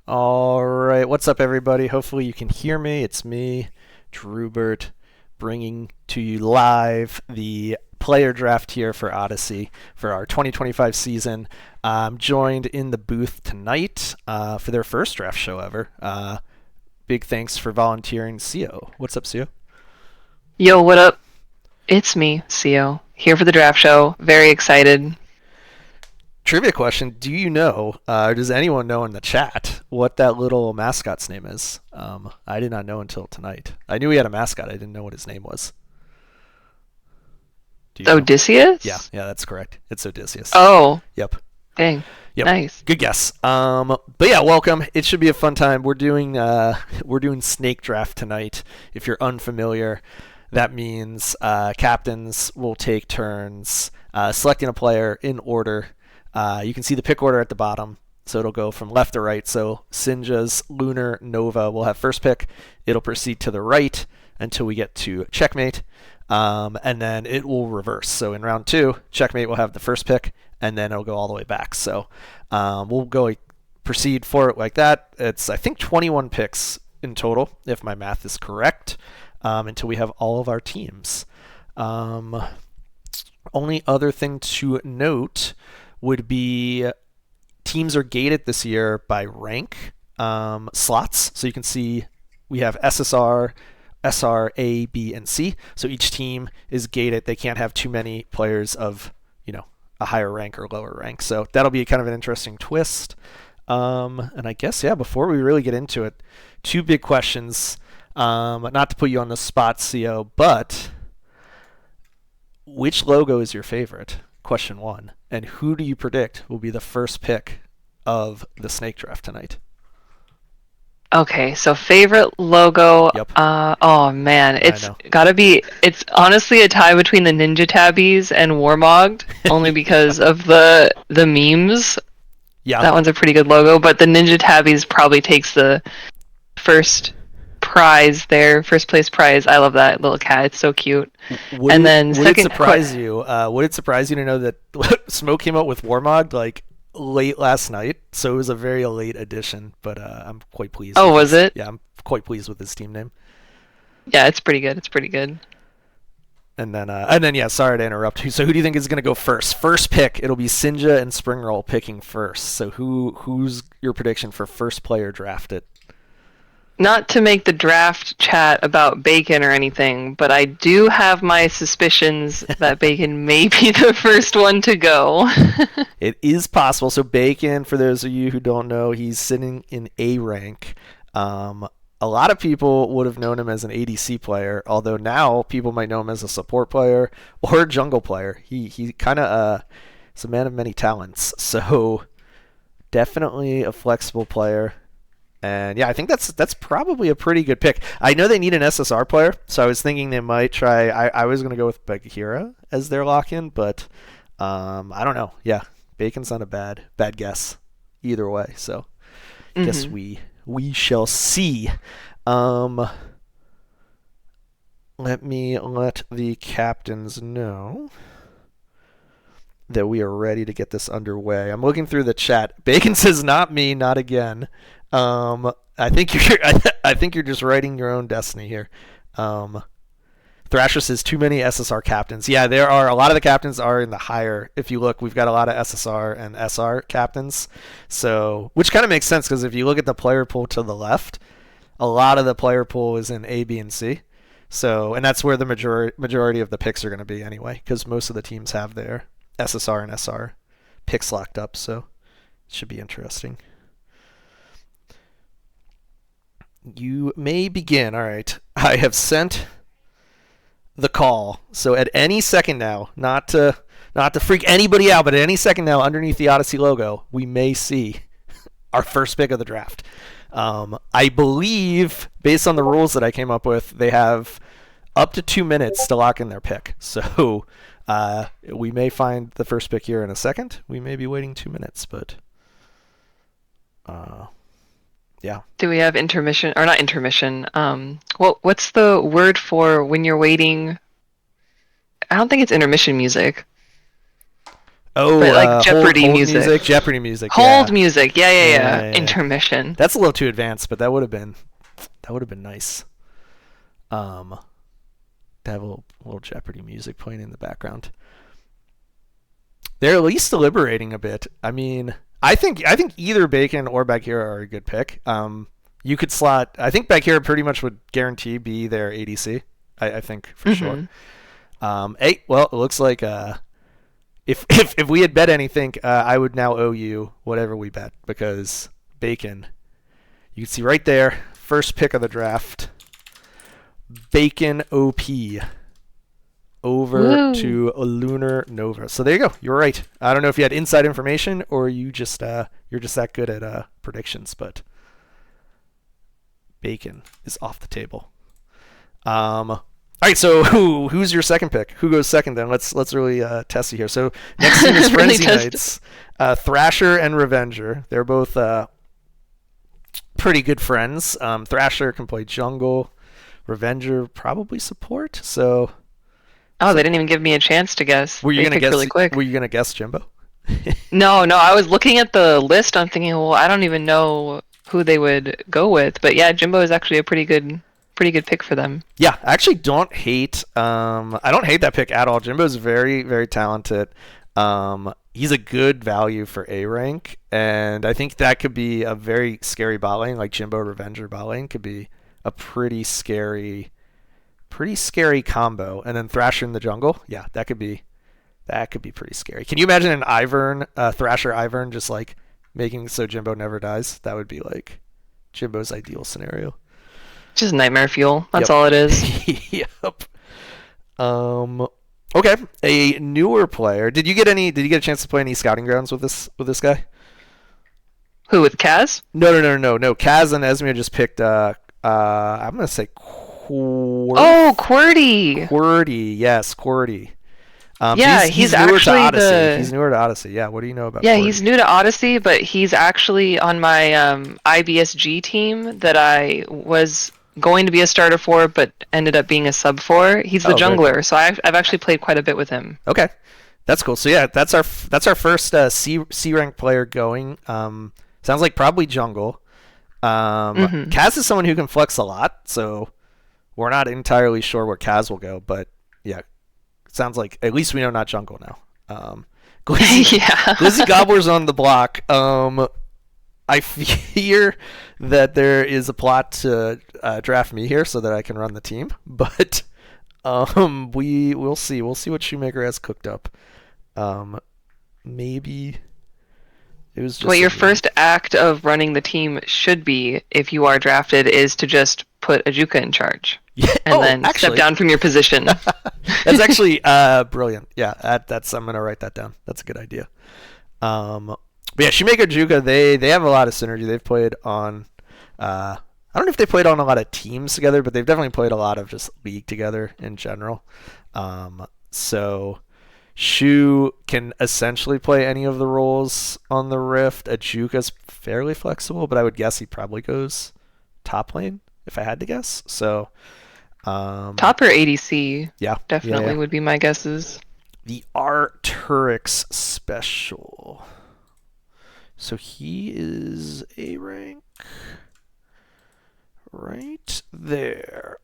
All right, what's up, everybody? Hopefully, you can hear me. It's me, Drewbert, bringing to you live the player draft here for Odyssey for our 2025 season. I'm joined in the booth tonight for their first draft show ever. Big thanks for volunteering, Co. What's up, Co? Yo, what up? It's me,Cio, here for the draft show. Very excited. Trivia question: do you know, or does anyone know in the chat what that little mascot's name is? I did not know until tonight. I knew he had a mascot. I didn't know what his name was. Do you know? Yeah, Odysseus? yeah, that's correct. It's Odysseus. Oh, Yep, dang. yep. Nice. Good guess. But yeah, welcome. It should be a fun time. We're doing snake draft tonight. If you're unfamiliar, that means captains will take turns selecting a player in order. You can see the pick order at the bottom. So it'll go from left to right. So Sinja's Lunar Nova will have first pick. It'll proceed to the right until we get to Checkmate. And then it will reverse. So in round two, Checkmate will have the first pick, and then it'll go all the way back. So we'll go proceed for it like that. It's, I think, 21 picks in total, if my math is correct, until we have all of our teams. Only other thing to note would be teams are gated this year by rank slots. So you can see we have SSR, SR, A, B, and C. So each team is gated. They can't have too many players of, a higher rank or lower rank. So that'll be kind of an interesting twist. And I guess, yeah, before we really get into it, two big questions. Not to put you on the spot, CO, but which logo is your favorite? Question one. And who do you predict will be the first pick of the snake draft tonight? Okay, so favorite logo. Yep, Oh man, I it's know. gotta be. It's honestly a tie between the Ninja Tabbies and Warmogged, only because of the memes. Yeah. That one's a pretty good logo, but the Ninja Tabbies probably takes the first prize there, first place prize. I love that little cat. It's so cute. Would And it then would it second, surprise you? Would it surprise you to know that Smoke came out with Warmog like late last night? So it was a very late addition, but I'm quite pleased. oh, With was his, it? yeah, I'm quite pleased with his team name. Yeah, it's pretty good. It's pretty good. And then, yeah. Sorry to interrupt. So who do you think is going to go first? First pick, it'll be Sinja and Springroll picking first. So who's your prediction for first player drafted? Not to make the draft chat about Bacon or anything, but I do have my suspicions that Bacon may be the first one to go. It is possible. So Bacon, for those of you who don't know, he's sitting in A rank. A lot of people would have known him as an ADC player, although now people might know him as a support player or a jungle player. He kind of is a man of many talents. So definitely a flexible player. And yeah, I think that's probably a pretty good pick. I know they need an SSR player, so I was thinking they might try. I was gonna go with Bagheera as their lock-in, but I don't know. Yeah, Bacon's not a bad guess either way. So guess hmm we shall see. Um, Let me let the captains know that we are ready to get this underway. I'm looking through the chat. Bacon says, "Not me, not again." I think you're I think you're just writing your own destiny here. Um, Thrasher says too many SSR captains. Yeah, there are a lot of the captains are in the higher. If you look, we've got a lot of SSR and SR captains. So, which kind of makes sense because if you look at the player pool to the left, a lot of the player pool is in A, B, and C. So, and that's where the majority of the picks are going to be anyway, because most of the teams have their SSR and SR picks locked up. So, it should be interesting. You may begin. All right. I have sent the call. So at any second now, not to freak anybody out, but at any second now, underneath the Odyssey logo, we may see our first pick of the draft. I believe, based on the rules that I came up with, they have up to 2 minutes to lock in their pick. So we may find the first pick here in a second. We may be waiting 2 minutes, but uh, yeah. Do we have intermission or not intermission? What's the word for when you're waiting? I don't think it's intermission music. Oh, but like Jeopardy hold music. music, Jeopardy music. Yeah. Hold music. Yeah, yeah, Yeah, yeah. yeah, yeah. Intermission. That's a little too advanced, but that would have been nice. Um, to have a little Jeopardy music playing in the background. They're at least deliberating a bit. I mean, I think either Bacon or Bagheera are a good pick. You could slot. I think Bagheera pretty much would guarantee be their ADC. I think for sure. Hmm. Hey, well, it looks like if we had bet anything, I would now owe you whatever we bet because Bacon. You can see right there, first pick of the draft, Bacon OP over Woo. to Lunar Nova. So there you go. You're right. I don't know if you had inside information or you're just that good at predictions, but Bacon is off the table. All right, so who's your second pick? Who goes second then? Let's really test you here. So next team is Really Frenzy Knights, Thrasher and Revenger. They're both pretty good friends. Thrasher can play jungle. Revenger probably support. So Oh, they didn't even give me a chance to guess. were you They gonna picked guess? really quick. Were you gonna guess Jimbo? No, no, I was looking at the list. I'm thinking, well, I don't even know who they would go with. But yeah, Jimbo is actually a pretty good pick for them. Yeah, I actually don't hate. I don't hate that pick at all. Jimbo's very, very talented. He's a good value for A rank, and I think that could be a very scary bot lane. Like Jimbo Revenger bot lane could be a pretty scary combo. And then Thrasher in the jungle, yeah, that could be pretty scary. Can you imagine an Ivern, Thrasher Ivern, just like making so Jimbo never dies? That would be like Jimbo's ideal scenario. Just nightmare fuel. That's Yep. all it is. Yep. Okay. A newer player. Did you get a chance to play any scouting grounds with this guy? Who with Kaz? No. Kaz and Esmir just picked I'm gonna say Oh, QWERTY. QWERTY. Yes, QWERTY. Yeah, he's he's newer to actually Odyssey. He's newer to Odyssey. Yeah, what do you know about Yeah, QWERTY? he's new to Odyssey, but he's actually on my IBSG team that I was going to be a starter for, but ended up being a sub for. He's the Oh, very cool. jungler, so I've actually played quite a bit with him. Okay, that's cool. So yeah, that's our first C rank player going. Sounds like probably jungle. Kaz is someone who can flex a lot, so we're not entirely sure where Kaz will go, but yeah, it sounds like at least we know not jungle now. Glizzy, Yeah. Glizzy Gobbler's on the block. I fear that there is a plot to draft me here so that I can run the team, but we'll see. We'll see what Shoemaker has cooked up. Maybe it was just What your first act of running the team should be, if you are drafted, is to just put Ajuka in charge. Yeah. And then step down from your position. That's actually brilliant. Yeah, that's I'm gonna write that down. That's a good idea. But yeah, Shoemaker Juka, they have a lot of synergy. They've played on I don't know if they played on a lot of teams together, but they've definitely played a lot of just league together in general. So Shu can essentially play any of the roles on the Rift. Ajuka's fairly flexible, but I would guess he probably goes top lane if I had to guess. So Top or ADC? yeah, Definitely would be my guesses. the Arcturix special. So he is A rank right there.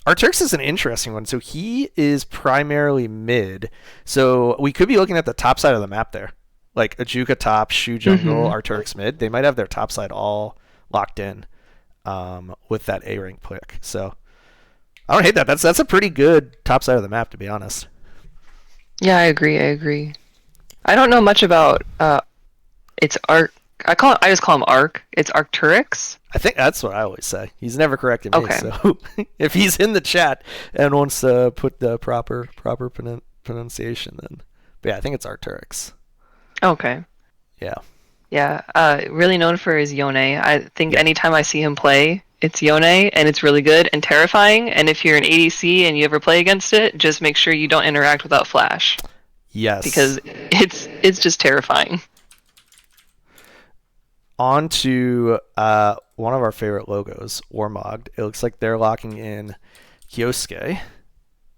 Arcturix is an interesting one. So he is primarily mid. So we could be looking at the top side of the map there. Like Ajuka top, Shu jungle, Arcturix mid. They might have their top side all locked in with that A rank pick. So I don't hate that. That's a pretty good top side of the map, to be honest. Yeah, I agree. I don't know much about it's Arc. I just call him Arc. It's Arcturix. I think that's what I always say. He's never corrected me. Okay. So if he's in the chat and wants to put the proper pronunciation, then. But yeah, I think it's Arcturix. Okay. Yeah. Yeah. Really known for his Yone. I think Yeah. anytime I see him play, it's Yone, and it's really good and terrifying. And if you're an ADC and you ever play against it, just make sure you don't interact without Flash, Yes. because it's just terrifying. On to one of our favorite logos, Warmogged. It looks like they're locking in Kyosuke.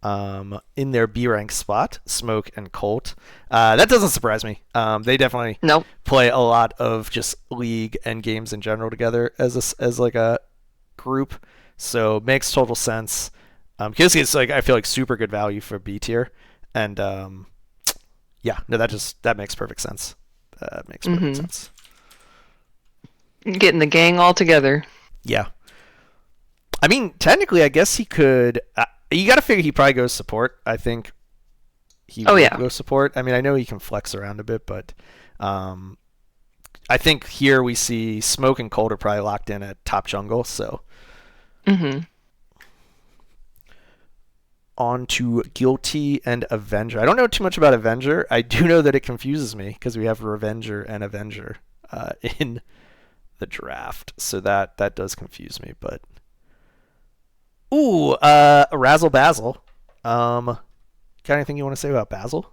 in their B rank spot, Smoke and Colt. That doesn't surprise me. They definitely Nope. play a lot of just league and games in general together as like a group, so makes total sense. Kioski is like I feel like super good value for B tier, and yeah, no, that makes perfect sense. That makes perfect Mm-hmm. sense. Getting the gang all together. Yeah, I mean technically, I guess he could. You got to figure he probably goes support. I think he Oh will yeah. go support. I mean, I know he can flex around a bit, but um, I think here we see Smoke and Cold are probably locked in at top jungle. So Mm-hmm. on to Guilty and Avenger. I don't know too much about Avenger. I do know that it confuses me because we have Revenger and Avenger in the draft, so that does confuse me. But ooh, Razzle Basil. Got anything you want to say about Basil?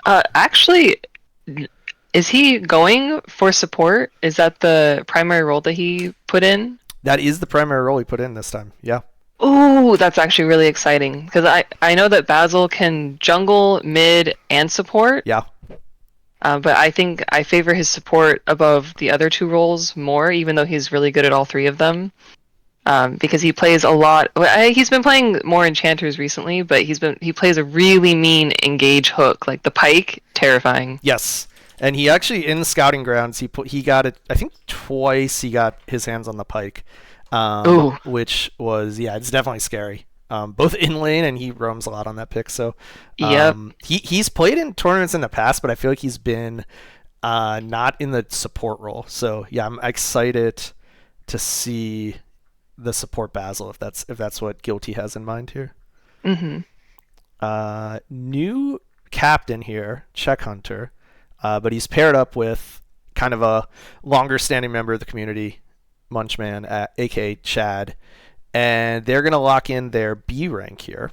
Actually, is he going for support? Is that the primary role that he put in? That is the primary role he put in this time. Yeah. Ooh, that's actually really exciting because I know that Basil can jungle, mid, and support. Yeah. But I think I favor his support above the other two roles more, even though he's really good at all three of them. Because he plays a lot. He's been playing more enchanters recently, but he plays a really mean engage hook, like the pike, terrifying. Yes. And he actually in the scouting grounds he got it. I think twice he got his hands on the pike, Ooh, which was yeah, it's definitely scary. Both in lane and he roams a lot on that pick. So yep. he's played in tournaments in the past, but I feel like he's been not in the support role. So yeah, I'm excited to see the support Basil if that's what Guilty has in mind here. Hmm. New captain here, Check Hunter, but he's paired up with kind of a longer standing member of the community, Munchman, aka Chad, and they're gonna lock in their B rank here,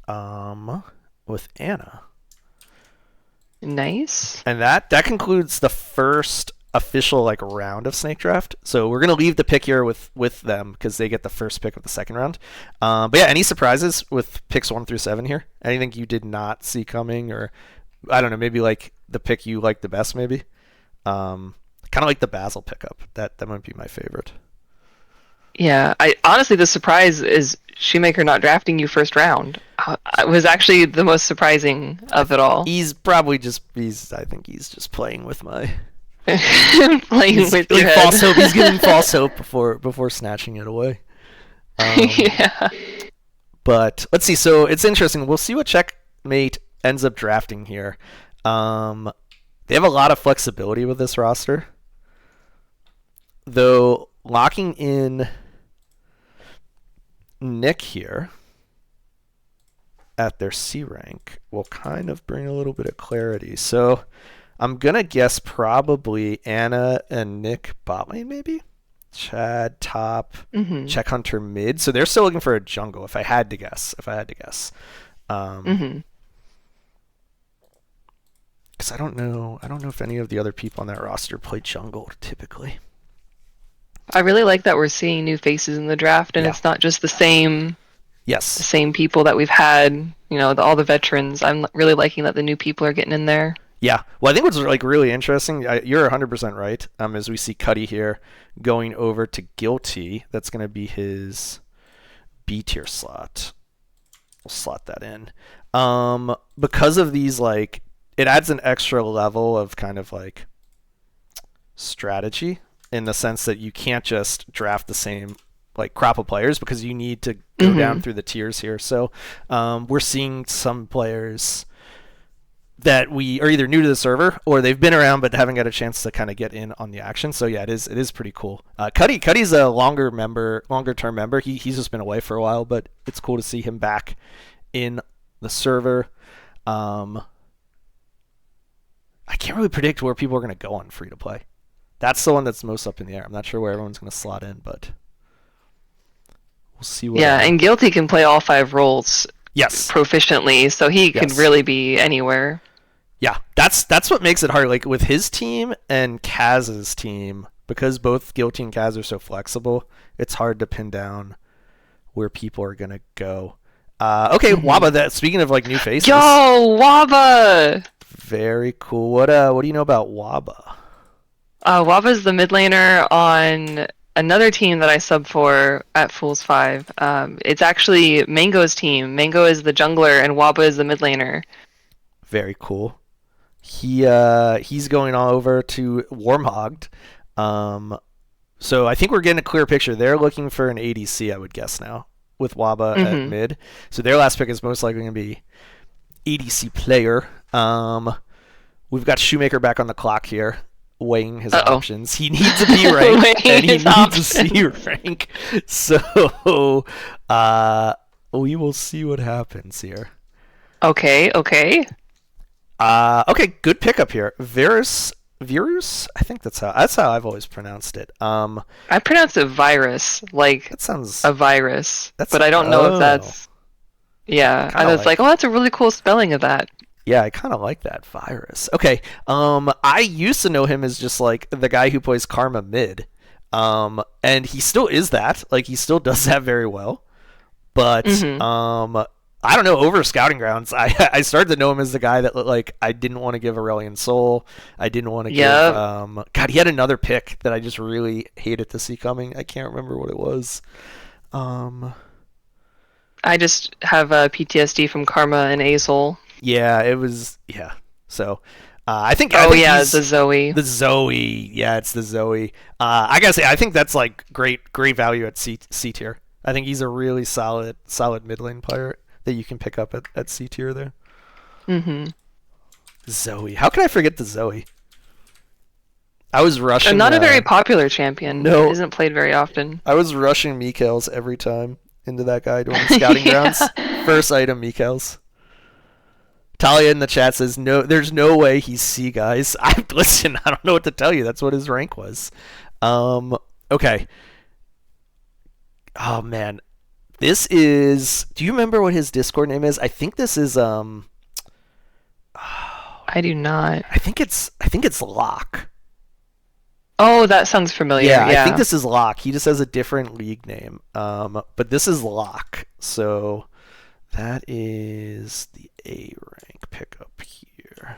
with Anna, Nice. and that concludes the first official like round of snake draft. So we're gonna leave the pick here with them because they get the first pick of the second round. But yeah, any surprises with picks 1 through 7 here? Anything you did not see coming, or I don't know, maybe like the pick you like the best, maybe. Kind of like the Basil pickup. That might be my favorite. Yeah, I honestly the surprise is Shoemaker not drafting you first round. It was actually the most surprising of it all. He's probably just he's. I think he's just playing with my. Playing He's with your like head. false hope. He's giving false hope before snatching it away. Yeah. But let's see. So it's interesting. We'll see what Checkmate ends up drafting here. They have a lot of flexibility with this roster, though. Locking in Nick here at their C rank will kind of bring a little bit of clarity. So I'm gonna guess probably Anna and Nick bot lane, maybe. Chad top, Hmm. Check Hunter mid. So they're still looking for a jungle. If I had to guess, Hmm. because I don't know if any of the other people on that roster play jungle typically. I really like that we're seeing new faces in the draft, and Yeah. it's not just the Yes. same people that we've had. You know, all the veterans. I'm really liking that the new people are getting in there. Yeah. Well, I think what's like really interesting, you're 100% right. As we see Cuddy here going over to Guilty, that's going to be his B tier slot. We'll slot that in. Because of these, like, it adds an extra level of kind of like strategy in the sense that you can't just draft the same like crop of players because you need to go down through the tiers here. So we're seeing some players that we are either new to the server or they've been around but haven't got a chance to kind of get in on the action. So yeah, it is pretty cool. Cuddy's a longer term member. He's just been away for a while, but it's cool to see him back in the server. I can't really predict where people are going to go on free to play. That's the one that's most up in the air. I'm not sure where everyone's going to slot in, but we'll see what. Yeah, and Guilty can play all 5 roles Yes. proficiently, so he could Yes. really be anywhere. Yeah, that's what makes it hard. Like with his team and Kaz's team, because both Guilty and Kaz are so flexible, it's hard to pin down where people are gonna go. Okay, Hmm. Waba. That speaking of like new faces, Yo, Waba! very cool. What do you know about Waba? Waba's the mid laner on another team that I sub for at Fools 5. It's actually Mango's team. Mango is the jungler and Waba is the mid laner. Very cool. He's going all over to Warmhogged. Um, so I think we're getting a clear picture. They're looking for an ADC, I would guess now, with Waba at Hmm. mid. So their last pick is most likely going to be ADC player. We've got Shoemaker back on the clock here, weighing his Uh-oh. options. He needs a B rank Weighing and he his needs a C options. rank. So uh, we will see what happens here. Okay, okay. Okay, good pickup here. Virus. I think that's how I've always pronounced it. I pronounce it virus, like That sounds a virus, that's but I don't know if oh, that's, I yeah. kind I of was like, like oh, that's a really cool spelling of that. yeah, I kind of like that virus. Okay, I used to know him as just like the guy who plays Karma mid, and he still is that. Like he still does that very well. But Hmm. I don't know. Over Scouting Grounds, I started to know him as the guy that like I didn't want to give Aurelion Soul. I didn't want to give. Yep. God, he had another pick that I just really hated to see coming. I can't remember what it was. Um, I just have PTSD from Karma and Azul. yeah, it was yeah. So I Oh think yeah, he's the Zoe. the Zoe. Yeah, it's the Zoe. I gotta say, I think that's like great value at C tier. I think he's a really solid mid lane player that you can pick up at C tier there. Hmm. Zoe. How can I forget the Zoe? I was And rushing. not a very popular champion. No, Isn't played very often. I was rushing Mikhails every time into that guy during scouting grounds. Yeah. First item, Mikhails. Talia in the chat says no. There's no way he's C, guys. I listen. I don't know what to tell you. That's what his rank was. Um. Okay. Oh man, this is. Do you remember what his Discord name is? I think this is. I do not. I think it's Locke. Oh, that sounds familiar. Yeah, I think Yeah. this is Locke. He just has a different league name. But this is Locke. So that is the A rank pickup here.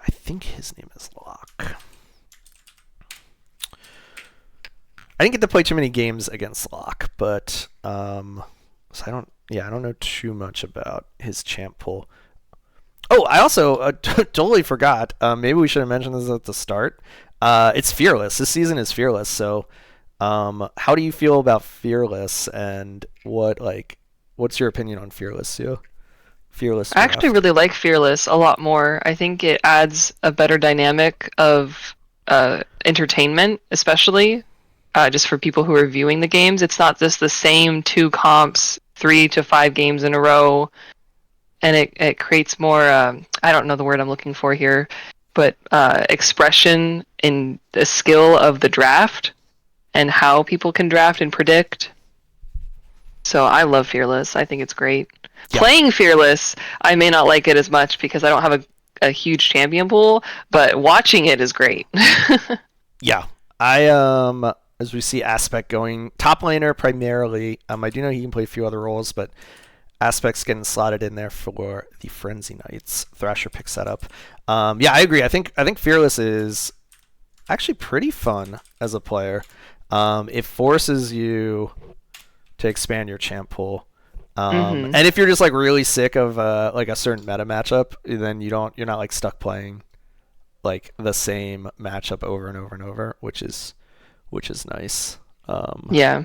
I think his name is Locke. I didn't get to play too many games against Locke, but so I don't know too much about his champ pool. Oh, I also totally forgot. Maybe we should have mentioned this at the start. It's Fearless. This season is Fearless. So, how do you feel about Fearless, and what's your opinion on Fearless, Sue? Fearless I actually draft. really like Fearless a lot more. I think it adds a better dynamic of entertainment, especially just for people who are viewing the games. It's not just the same two comps 3 to 5 games in a row, and it creates more. I don't know the word I'm looking for here, but expression in the skill of the draft and how people can draft and predict. So I love Fearless. I think it's great. Yeah, Playing Fearless, I may not like it as much because I don't have a huge champion pool, but watching it is great. yeah. I as we see Aspect going top laner primarily. I do know he can play a few other roles, but Aspect's getting slotted in there for the Frenzy Knights. Thrasher picks that up. Yeah, I agree. I think Fearless is actually pretty fun as a player. It forces you to expand your champ pool. Hmm. And if you're just like really sick of like a certain meta matchup, then you're not like stuck playing like the same matchup over and over and over, which is nice. Yeah.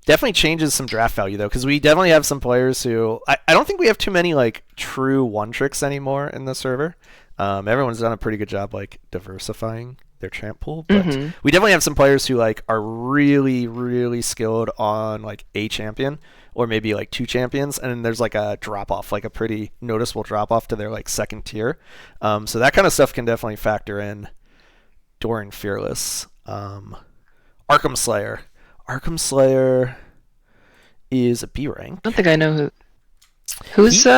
Definitely changes some draft value though, because we definitely have some players who I don't think we have too many like true one tricks anymore in the server. Everyone's done a pretty good job like diversifying their champ pool, but Hmm. we definitely have some players who like are really skilled on like a champion or maybe like two champions, and then there's like a drop off, like a pretty noticeable drop off to their like second tier. So that kind of stuff can definitely factor in during Fearless. Arkham Slayer. Arkham Slayer is a B I rank. don't think I know who's He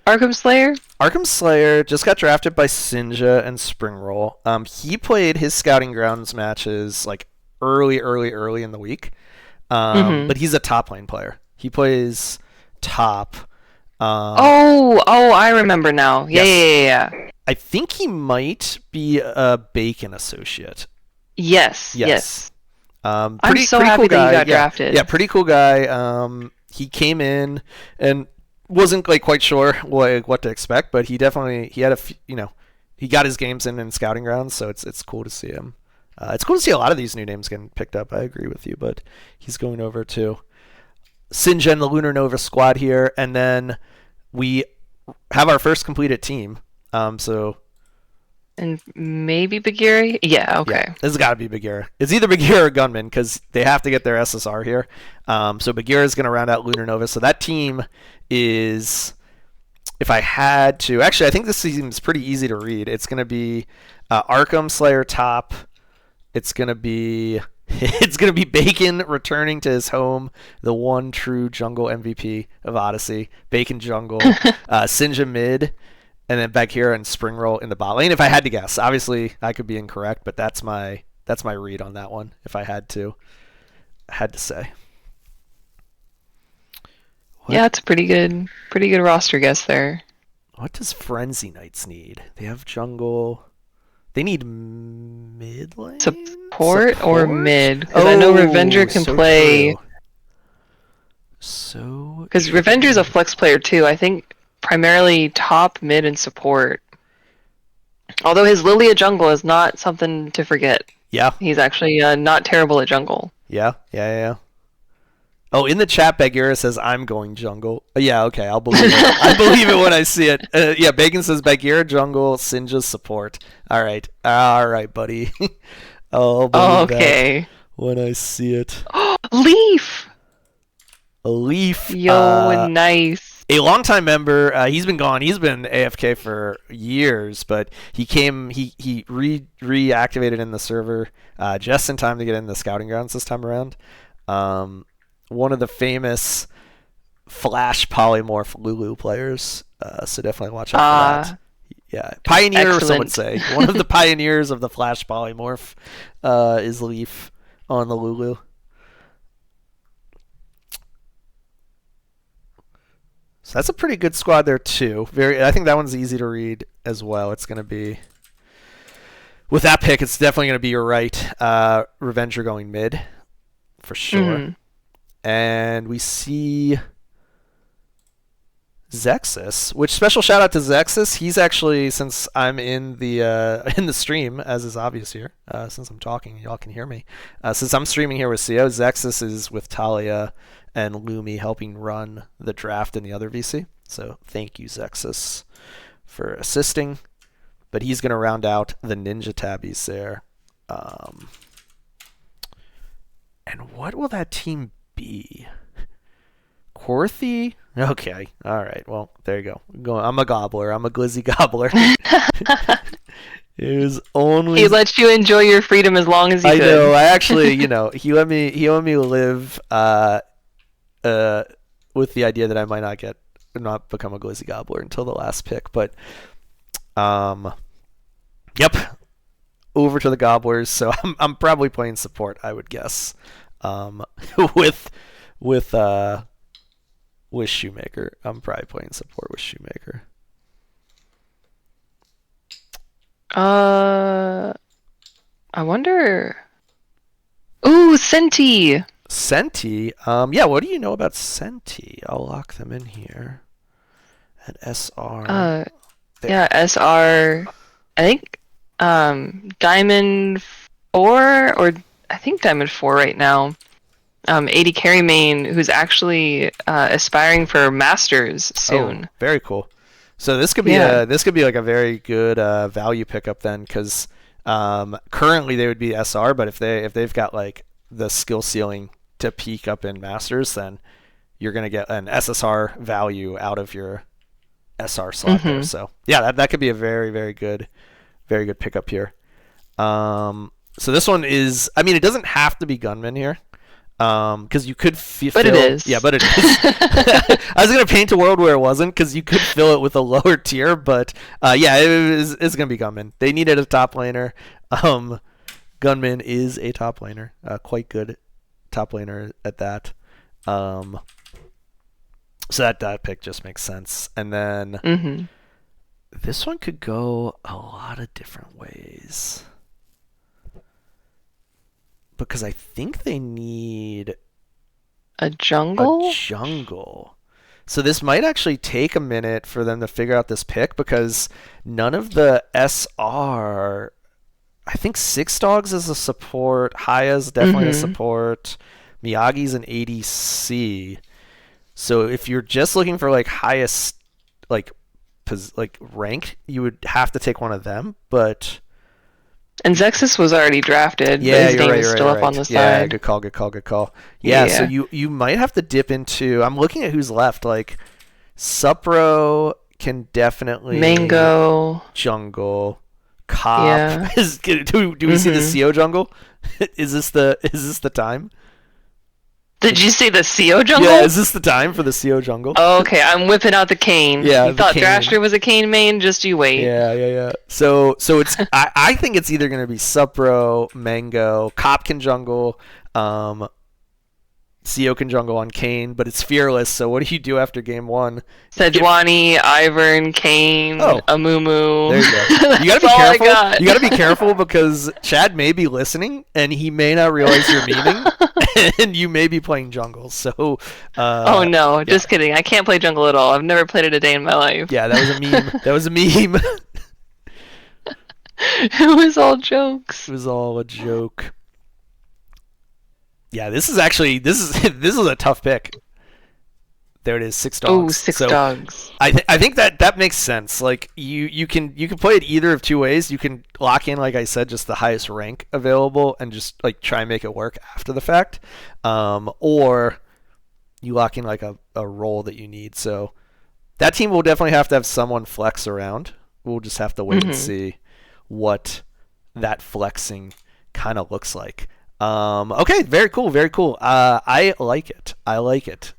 Arkham Slayer. Arkham Slayer just got drafted by Sinja and Springroll. He played his scouting grounds matches like early in the week. Hmm. But he's a top lane player. He plays top. Oh, I remember now. Yeah, Yes. yeah, yeah, yeah. I think he might be a Bacon associate. Yes, Yes. yes. I'm Pretty so pretty cool happy that he guy. got Yeah, drafted. pretty cool guy. He came in and wasn't like quite sure what to expect, but he had he got his games in scouting grounds, so it's cool to see him. It's cool to see a lot of these new names getting picked up. I agree with you, but he's going over to Sinjin, the Lunar Nova squad here, and then we have our first completed team. So And maybe Bagheera? Yeah, yeah, okay. this has got to be Bagheera. It's either Bagheera or Gunman because they have to get their SSR here. So Bagheera is going to round out Lunar Nova. So that team is, if I had to, actually, I think this seems pretty easy to read. It's going to be Arkham Slayer top. It's going to be it's going to be Bacon returning to his home, the one true jungle MVP of Odyssey. Bacon jungle, Sinja mid, and then Bagheera and Springroll in the bot lane. If I had to guess, obviously I could be incorrect, but that's my read on that one. If I had to say. What Yeah, it's a pretty good roster guess there. what does Frenzy Knights need? They have jungle. They need mid lane Support or mid? Because I know Oh, Revenger can so play. true. So Because Revenger's a true. flex player too. I think primarily top, mid, and support. Although his Lilia jungle is not something to forget. Yeah, He's actually not terrible at jungle. yeah. Oh, in the chat, Bagheera says I'm going jungle. Yeah, okay, I'll believe it. I believe it when I see it. Yeah, Bacon says Bagheera jungle, Sinja support. All right, buddy. I'll believe that Okay. when I see it. Leaf! A Leaf, Yo, nice. a longtime member. He's been gone. He's been AFK for years, but he came. He reactivated in the server just in time to get in the scouting grounds this time around. One of the famous Flash polymorph Lulu players. So definitely watch out for that. Yeah, pioneer. Some would Excellent. say one of the pioneers of the Flash polymorph is Leaf on the Lulu. So that's a pretty good squad there too. I think that one's easy to read as well. It's going to be with that pick. It's definitely going to be your right. Revenger going mid for sure, Mhm. and we see Zexus. Which special shout out to Zexus. He's actually, since I'm in the in the stream, as is obvious here, since I'm talking, y'all can hear me. Since I'm streaming here with CO, Zexus is with Talia and Lumi helping run the draft in the other VC. So thank you, Zexus, for assisting. But he's going to round out the Ninja Tabbies there. And what will that team be? Quarthy? Okay. All right. Well, there you go. I'm a gobbler. I'm a glizzy gobbler. It was only. He let you enjoy your freedom as long as you I could. know. I actually, he let me live with the idea that I might not become a glizzy gobbler until the last pick. But yep, over to the gobblers. So I'm probably playing support, I would guess, with with uh with Shoemaker. I'm probably playing support with Shoemaker. I wonder. Ooh, Senti. Senti. Yeah, what do you know about Senti? I'll lock them in here. At SR. Uh, There. yeah, SR. I think Diamond 4 or I think Diamond 4 right now. 80 carry main who's actually aspiring for Masters soon. Oh, very cool. So Yeah. this could be like a very good value pickup then, because currently they would be SR, but if they've got like the skill ceiling to peak up in Masters, then you're gonna get an SSR value out of your SR slot there. Mm-hmm. So yeah, that could be a very good pickup here. So this one is, I mean, it doesn't have to be Gunman here. Because you could But it is. yeah, but it is. I was gonna paint a world where it wasn't, because you could fill it with a lower tier, but yeah, it's gonna be Gunman. They needed a top laner. Gunman is a top laner, quite good top laner at that. Um, so that pick just makes sense. And then Mm-hmm. this one could go a lot of different ways. Because I think they need A a jungle? jungle. So this might actually take a minute for them to figure out this pick because none of the SR. I think Six Dogs is a support. Haya's definitely a Mm-hmm. support. Miyagi's an ADC. So if you're just looking for like highest like rank, you would have to take one of them. But And Zexus was already drafted, but yeah, his you're name right, is you're right, still you're up on right. the Yeah, side. good call, good call, good call. Yeah, so Yeah. you might have to dip into. I'm looking at who's left. Like Supro can definitely Mango. jungle. Cop Yeah. is. Do we see the Mm-hmm. CO jungle? Is this the time? Did you say the CO Yeah, jungle? is this the time for the CO jungle? Oh, okay, I'm whipping out the cane. Yeah, You the thought cane. Thrasher was a cane main? Just you wait. Yeah, yeah, yeah. So it's I think it's either gonna be Supro, Mango, Cop can jungle, um, CO can jungle on Kane, but it's fearless. So what do you do after game one? If Sejuani, Ivern, Kane, oh, Amumu. there you go. You gotta That's be all I careful. got. You gotta be careful because Chad may be listening and he may not realize you're memeing, and you may be playing jungle. So, Oh no, yeah, just kidding. I can't play jungle at all. I've never played it a day in my life. yeah, that was a meme. That was a meme. It was all jokes. It was all a joke. Yeah, this is a tough pick. There it is, Six Oh, Dogs. six So dogs. I think that makes sense. Like you can play it either of two ways. You can lock in, like I said, just the highest rank available and just like try and make it work after the fact, or you lock in like a role that you need. So that team will definitely have to have someone flex around. We'll just have to wait and Hmm. see what that flexing kind of looks like. Okay, very cool, very cool. I like it. I like it.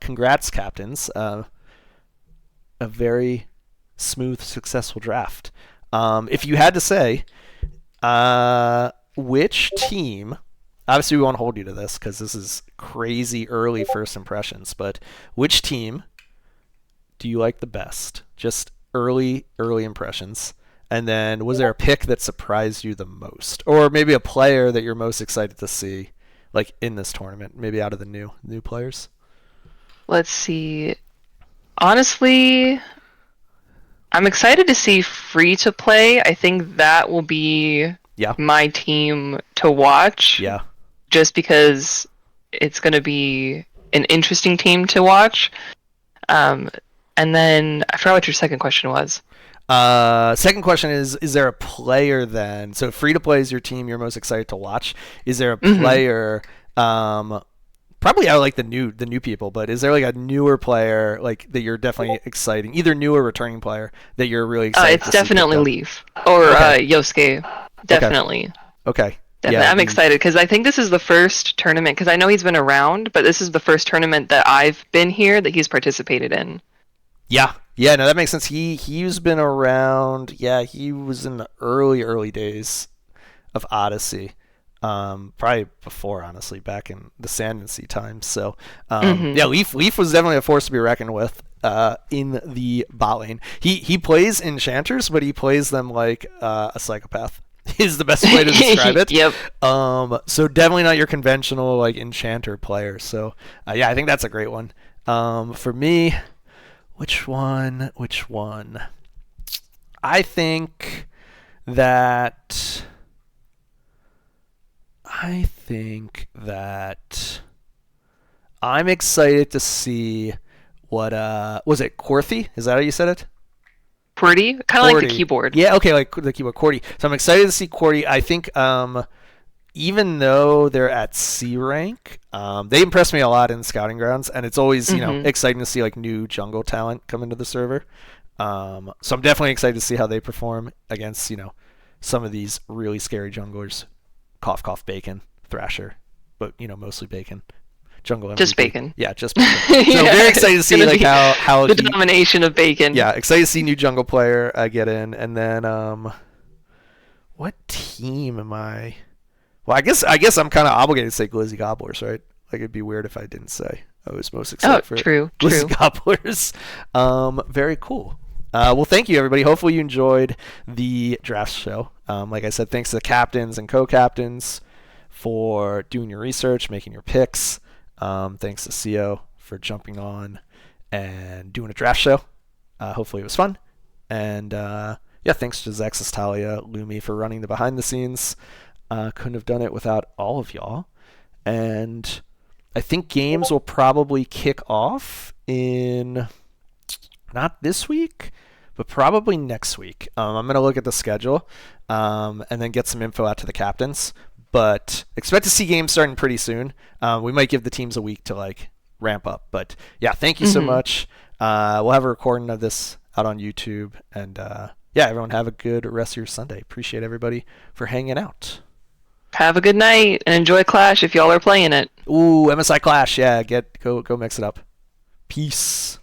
Congrats, captains. A very smooth, successful draft. If you had to say, which team? Obviously, we won't hold you to this because this is crazy early first impressions. But which team do you like the best? Just early impressions. And then, was there a pick that surprised you the most, or maybe a player that you're most excited to see, like in this tournament? Maybe out of the new players. Let's see. Honestly, I'm excited to see free to play. I think that will be Yeah, my team to watch yeah. just because it's going to be an interesting team to watch. Um, and then I forgot what your second question was. Second question is there a player then? So free to play is your team you're most excited to watch. Is there a Hmm. player? Probably I like the new people, but is there like a newer player like that you're definitely exciting? Either new or returning player that you're really excited It's to see picked definitely up? Leaf or Okay, Yosuke. okay, Definitely. okay. Definitely. Yeah, I'm excited because I think this is the first tournament, because I know he's been around, but this is the first tournament that I've been here that he's participated in. yeah, yeah. No, that makes sense. He's been around. Yeah, he was in the early days of Odyssey. Probably before, honestly, back in the Sand and Sea times. So, Hmm. yeah, Leaf was definitely a force to be reckoned with. In the bot lane, he plays enchanters, but he plays them like a psychopath. Is the best way to describe it. Yep. So definitely not your conventional like enchanter player. So, yeah, I think that's a great one. For me, which one? Which one? I think that I think that I'm excited to see what was it Corthy? Is that how you said it? Pretty. Kind of like the Cordy. keyboard. Yeah, okay, like the keyboard Cordy. So I'm excited to see Cordy. I think even though they're at C rank, they impress me a lot in scouting grounds, and it's always Hmm. exciting to see like new jungle talent come into the server. So I'm definitely excited to see how they perform against some of these really scary junglers. Cough cough bacon Thrasher, but mostly bacon. Jungle Just MVP. bacon. Yeah, just bacon. So Yeah, very excited to it's see gonna like be how the he. domination of bacon. Yeah, excited to see new jungle player get in, and then what team am I? Well, I guess I'm kind of obligated to say Glizzy Gobblers, right? Like it'd be weird if I didn't say I was most Oh, excited for true, Glizzy true. Gobblers. Very cool. Well, thank you, everybody. Hopefully, you enjoyed the draft show. Like I said, thanks to the captains and co-captains for doing your research, making your picks. Thanks to CO for jumping on and doing a draft show. Hopefully, it was fun. And yeah, thanks to Zexus, Talia, Lumi for running the behind the scenes. Couldn't have done it without all of y'all. And I think games will probably kick off in not this week, but probably next week. I'm going to look at the schedule and then get some info out to the captains. But expect to see games starting pretty soon. We might give the teams a week to like ramp up. But yeah, thank you so Hmm. much. We'll have a recording of this out on YouTube. And yeah, everyone have a good rest of your Sunday. Appreciate everybody for hanging out. Have a good night and enjoy Clash if y'all are playing it. Ooh, MSI Clash. Yeah, go mix it up. Peace.